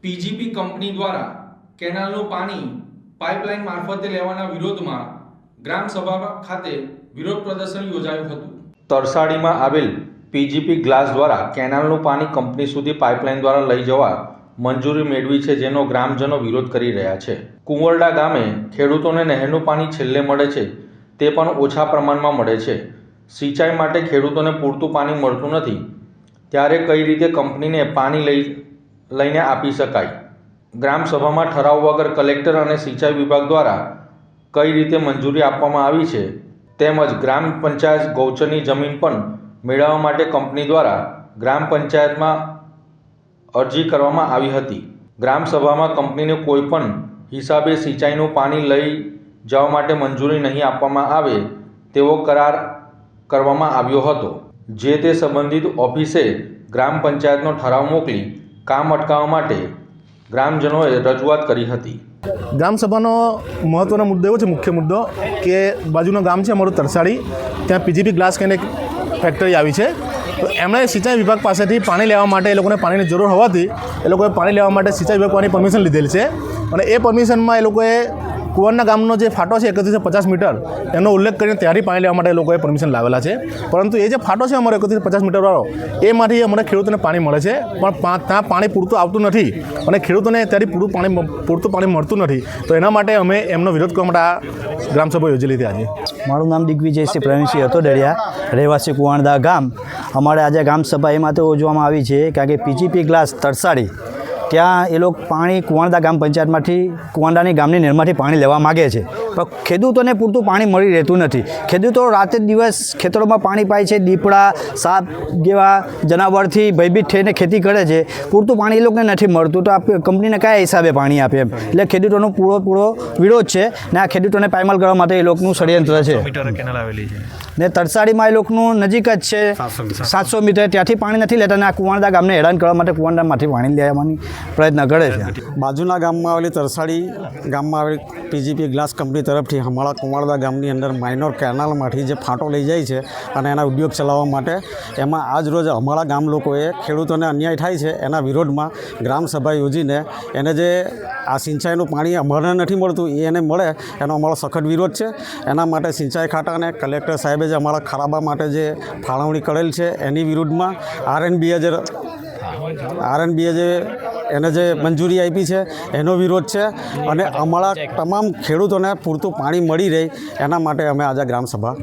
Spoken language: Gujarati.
પીજીપી કંપની દ્વારા કેનાલનું પાણી પાઇપલાઇન મારફતે લેવાના વિરોધમાં ગ્રામસભા ખાતે વિરોધ પ્રદર્શન યોજાયું હતું। તરસાડીમાં આવેલ પીજીપી ગ્લાસ દ્વારા કેનાલનું પાણી કંપની સુધી પાઇપલાઇન દ્વારા લઈ જવા મંજૂરી મેળવી છે, જેનો ગ્રામજનો વિરોધ કરી રહ્યા છે। કુંવરડા ગામે ખેડૂતોને નહેરનું પાણી છેલ્લે મળે છે તે પણ ઓછા પ્રમાણમાં મળે છે। સિંચાઈ માટે ખેડૂતોને પૂરતું પાણી મળતું નથી, ત્યારે કઈ રીતે કંપનીને પાણી લઈને આપી શકાય? ગ્રામસભામાં ઠરાવ વગર કલેક્ટર અને સિંચાઈ વિભાગ દ્વારા કઈ રીતે મંજૂરી આપવામાં આવી છે, તેમજ ગ્રામ પંચાયત ગૌચરની જમીન પણ મેળવવા માટે કંપની દ્વારા ગ્રામ પંચાયતમાં અરજી કરવામાં આવી હતી। ગ્રામસભામાં કંપનીને કોઈ પણ હિસાબે સિંચાઈનું પાણી લઈ જવા માટે મંજૂરી નહીં આપવામાં આવે તેવો કરાર કરવામાં આવ્યો હતો, જે તે સંબંધિત ઓફિસે ગ્રામ પંચાયતનો ઠરાવ મોકલી કામ અટકાવવા માટે ગ્રામજનોએ રજૂઆત કરી હતી। ગ્રામસભાનો મહત્ત્વનો મુદ્દો એવો છે, મુખ્ય મુદ્દો કે બાજુનું ગામ છે અમારું તરસાડી, ત્યાં પીજીપી ગ્લાસ કરીને એક ફેક્ટરી આવી છે। તો એમણે સિંચાઈ વિભાગ પાસેથી પાણી લેવા માટે એ લોકોને પાણીની જરૂર હોવાથી એ લોકોએ પાણી લેવા માટે સિંચાઈ વિભાગની પરમિશન લીધેલી છે, અને એ પરમિશનમાં એ લોકોએ કુંવરના ગામનો જે ફાટો છે 3150 મીટર એનો ઉલ્લેખ કરીને ત્યાંથી પાણી લેવા માટે એ લોકોએ પરમિશન લાવેલા છે। પરંતુ એ જે ફાટો છે અમારો 3150 મીટરવાળો, એમાંથી અમારે ખેડૂતોને પાણી મળે છે, પણ ત્યાં પાણી પૂરતું આવતું નથી અને ખેડૂતોને ત્યાંથી પૂરતું પાણી મળતું નથી। તો એના માટે અમે એમનો વિરોધ કરવા માટે આ ગ્રામસભા યોજેલી હતી આજે। મારું નામ દિગ્વિજયસિંહ પ્રવીણસિંહ હતોદડિયા, રહેવાસી કુવાણદા ગામ। અમારે આજે ગ્રામસભા એ માટે યોજવામાં આવી છે કારણ કે પીજીપી ગ્લાસ તરસાડી ત્યાં એ લોકો પાણી કુવાણદા ગ્રામ પંચાયતમાંથી કુવાણદાની ગામની નહેરમાંથી પાણી લેવા માગે છે, પણ ખેડૂતોને પૂરતું પાણી મળી રહેતું નથી। ખેડૂતો રાતે દિવસ ખેતરોમાં પાણી પાય છે, દીપડા સાપ જેવા જનાવરથી ભયભીત થઈને ખેતી કરે છે, પૂરતું પાણી એ લોકોને નથી મળતું, તો આ કંપનીને કયા હિસાબે પાણી આપે એમ, એટલે ખેડૂતોનો પૂરો વિરોધ છે ને આ ખેડૂતોને પાયમાલ કરવા માટે એ લોકોનું ષડયંત્ર છે। ને તરસાડીમાં એ લોકોનું નજીક જ છે 700 મીટર, ત્યાંથી પાણી નથી લેતા ને આ કુવાણદા ગામને હેરાન કરવા માટે કુવાણદામાંથી પાણી લેવાની પ્રયત્ન કરે છે। બાજુના ગામમાં આવેલી તરસાડી ગામમાં આવેલી પીજીપી ગ્લાસ કંપની તરફથી અમારા કુંવરડા ગામની અંદર માઇનોર કેનાલમાંથી જે ફાટો લઈ જાય છે અને એના ઉદ્યોગ ચલાવવા માટે, એમાં આજ રોજ અમારા ગામ લોકોએ ખેડૂતોને અન્યાય થાય છે એના વિરોધમાં ગ્રામસભા યોજીને એને જે આ સિંચાઈનું પાણી અમારે નથી મળતું એ એને મળે એનો અમારો સખત વિરોધ છે। એના માટે સિંચાઈ ખાતા અને કલેક્ટર સાહેબે જે અમારા ખરાબા માટે જે ફાળવણી કરેલ છે એની વિરુદ્ધમાં આરએનબીએ જે એને જે મંજૂરી આપી છે એનો વિરોધ છે, અને અમારા તમામ ખેડૂતોને પૂરતું પાણી મળી રહે એના માટે અમે આજે ગ્રામસભા